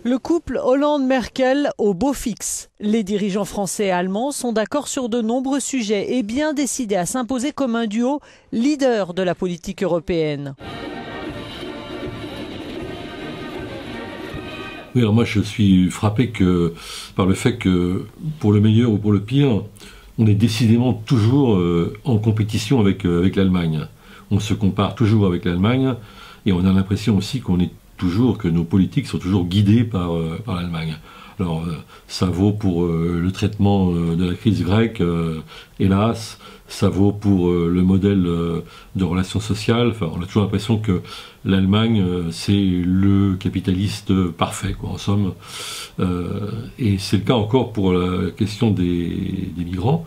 Le couple Hollande-Merkel au beau fixe. Les dirigeants français et allemands sont d'accord sur de nombreux sujets et bien décidés à s'imposer comme un duo leader de la politique européenne. Oui, alors moi je suis frappé par le fait que, pour le meilleur ou pour le pire, on est décidément toujours en compétition avec l'Allemagne. On se compare toujours avec l'Allemagne et on a l'impression aussi que nos politiques sont toujours guidées par l'Allemagne. Alors ça vaut pour le traitement de la crise grecque, hélas, ça vaut pour le modèle de relations sociales. Enfin, on a toujours l'impression que l'Allemagne, c'est le capitaliste parfait, quoi, en somme. Et c'est le cas encore pour la question des migrants.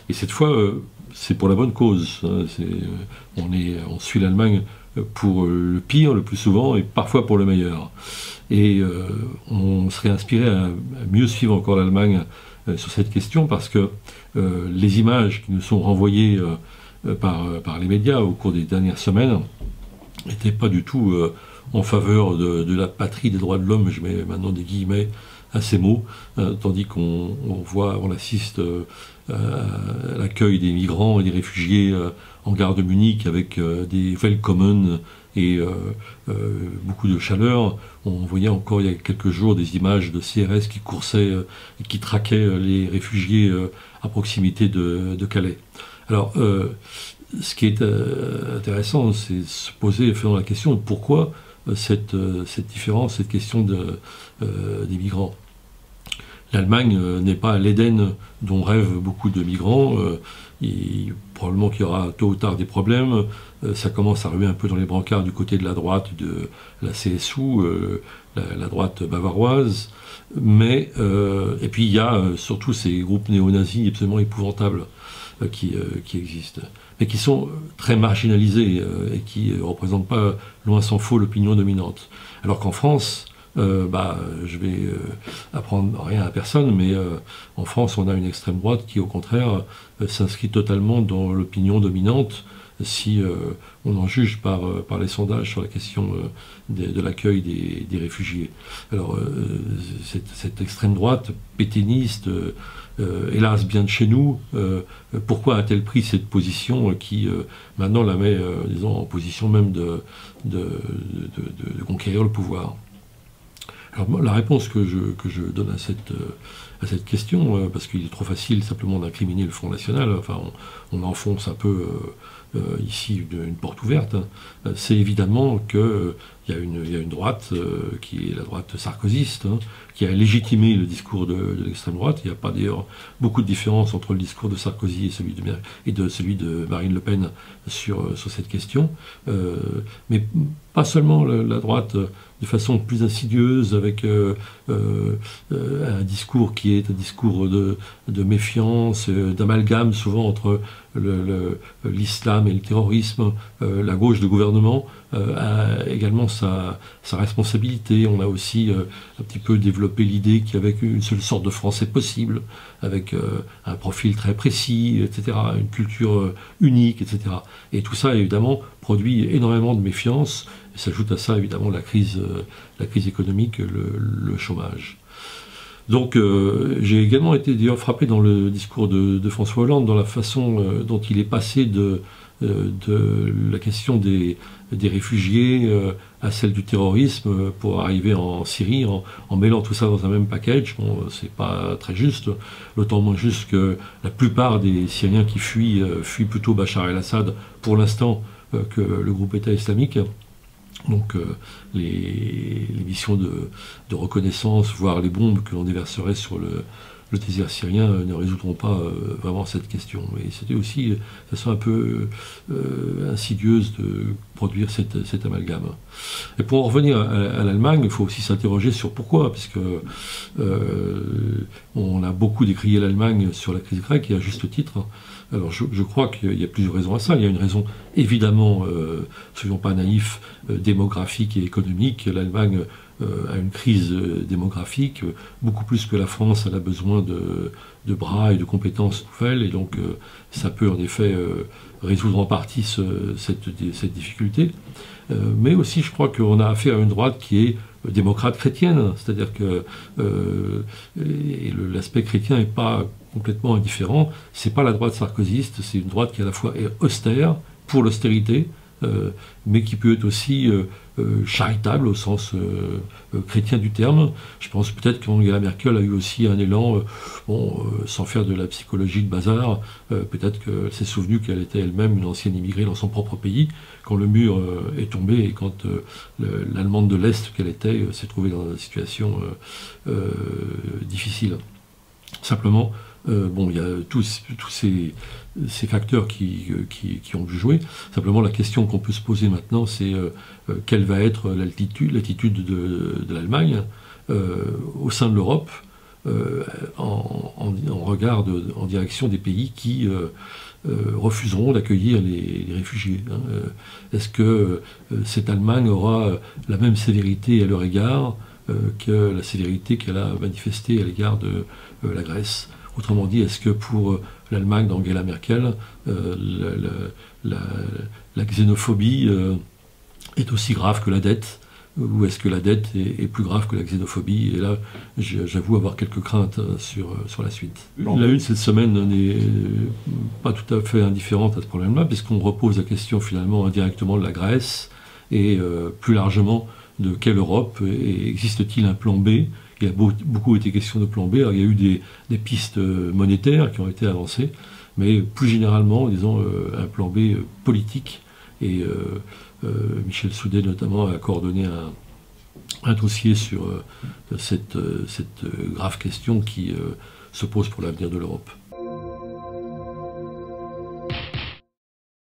Et cette fois, c'est pour la bonne cause. On suit l'Allemagne pour le pire le plus souvent et parfois pour le meilleur. Et on serait inspiré à mieux suivre encore l'Allemagne sur cette question parce que les images qui nous sont renvoyées par les médias au cours des dernières semaines n'étaient pas du tout en faveur de la patrie des droits de l'homme, je mets maintenant des guillemets à ces mots, tandis qu'on assiste à l'accueil des migrants et des réfugiés en gare de Munich avec des Willkommen et beaucoup de chaleur. On voyait encore il y a quelques jours des images de CRS qui coursaient et qui traquaient les réfugiés à proximité de Calais. Alors, ce qui est intéressant, c'est de se poser faisant la question de pourquoi cette différence, cette question des migrants. L'Allemagne n'est pas l'Éden dont rêvent beaucoup de migrants. Probablement qu'il y aura tôt ou tard des problèmes. Ça commence à ruer un peu dans les brancards du côté de la droite de la CSU, la droite bavaroise. Et puis il y a surtout ces groupes néo-nazis absolument épouvantables qui existent, mais qui sont très marginalisés et qui ne représentent pas, loin s'en faut, l'opinion dominante. Alors qu'en France, je vais apprendre rien à personne, mais en France, on a une extrême droite qui, au contraire, s'inscrit totalement dans l'opinion dominante, si on en juge par les sondages sur la question de l'accueil des réfugiés. Alors, cette extrême droite pétainiste, hélas bien de chez nous, pourquoi a-t-elle pris cette position qui maintenant la met, disons, en position même de conquérir le pouvoir? Alors, la réponse que je donne à cette question, parce qu'il est trop facile simplement d'incriminer le Front National, enfin on enfonce un peu ici une porte ouverte, hein, c'est évidemment qu'il y a une droite qui est la droite sarkozyste, hein, qui a légitimé le discours de l'extrême droite. Il n'y a pas d'ailleurs beaucoup de différence entre le discours de Sarkozy et celui de Marine Le Pen sur cette question, mais pas seulement la droite de façon plus insidieuse, avec un discours qui est un discours de méfiance, d'amalgame souvent entre l'islam et le terrorisme. La gauche de gouvernement a également sa responsabilité. On a aussi un petit peu développé l'idée qu'il y avait une seule sorte de français possible, avec un profil très précis, etc., une culture unique, etc. Et tout ça, évidemment, produit énormément de méfiance. Et s'ajoute à ça, évidemment, la crise économique, le chômage. Donc, j'ai également été d'ailleurs frappé dans le discours de François Hollande, dans la façon dont il est passé de la question des réfugiés à celle du terrorisme pour arriver en Syrie, en mêlant tout ça dans un même package. Bon, c'est pas très juste, d'autant moins juste que la plupart des Syriens qui fuient plutôt Bachar el-Assad pour l'instant que le groupe État islamique. Donc les missions de reconnaissance, voire les bombes que l'on déverserait sur le désert syrien ne résoudront pas vraiment cette question. Et c'était aussi de façon un peu insidieuse de produire cet amalgame. Et pour en revenir à l'Allemagne, il faut aussi s'interroger sur pourquoi, puisque on a beaucoup décrié l'Allemagne sur la crise grecque, et à juste titre. Alors je crois qu'il y a plusieurs raisons à ça. Il y a une raison, évidemment, soyons pas naïfs, démographique et économique. L'Allemagne a une crise démographique, beaucoup plus que la France, elle a besoin de bras et de compétences nouvelles, et donc ça peut en effet résoudre en partie cette difficulté. Mais aussi, je crois qu'on a affaire à une droite qui est démocrate chrétienne, c'est-à-dire que l'aspect chrétien n'est pas complètement indifférent. C'est pas la droite sarkozyste, c'est une droite qui à la fois est austère pour l'austérité, mais qui peut être aussi charitable au sens chrétien du terme. Je pense peut-être qu'Angela Merkel a eu aussi un élan, sans faire de la psychologie de bazar, peut-être qu'elle s'est souvenue qu'elle était elle-même une ancienne immigrée dans son propre pays, quand le mur est tombé et quand l'Allemande de l'Est qu'elle était s'est trouvée dans une situation difficile. Simplement, il y a tous ces facteurs qui ont dû jouer. Simplement, la question qu'on peut se poser maintenant, c'est quelle va être l'attitude de l'Allemagne au sein de l'Europe en regard en direction des pays qui refuseront d'accueillir les réfugiés. Est-ce que cette Allemagne aura la même sévérité à leur égard que la sévérité qu'elle a manifestée à l'égard de la Grèce? Autrement dit, est-ce que pour l'Allemagne d'Angela Merkel, la xénophobie est aussi grave que la dette, ou est-ce que la dette est plus grave que la xénophobie? Et là, j'avoue avoir quelques craintes sur la suite. La une cette semaine n'est pas tout à fait indifférente à ce problème-là, puisqu'on repose la question finalement indirectement de la Grèce, et plus largement de quelle Europe, et existe-t-il un plan B? Il y a beaucoup été question de plan B. Alors, il y a eu des pistes monétaires qui ont été avancées, mais plus généralement, disons, un plan B politique. Et Michel Soudet, notamment, a coordonné un dossier sur cette grave question qui se pose pour l'avenir de l'Europe.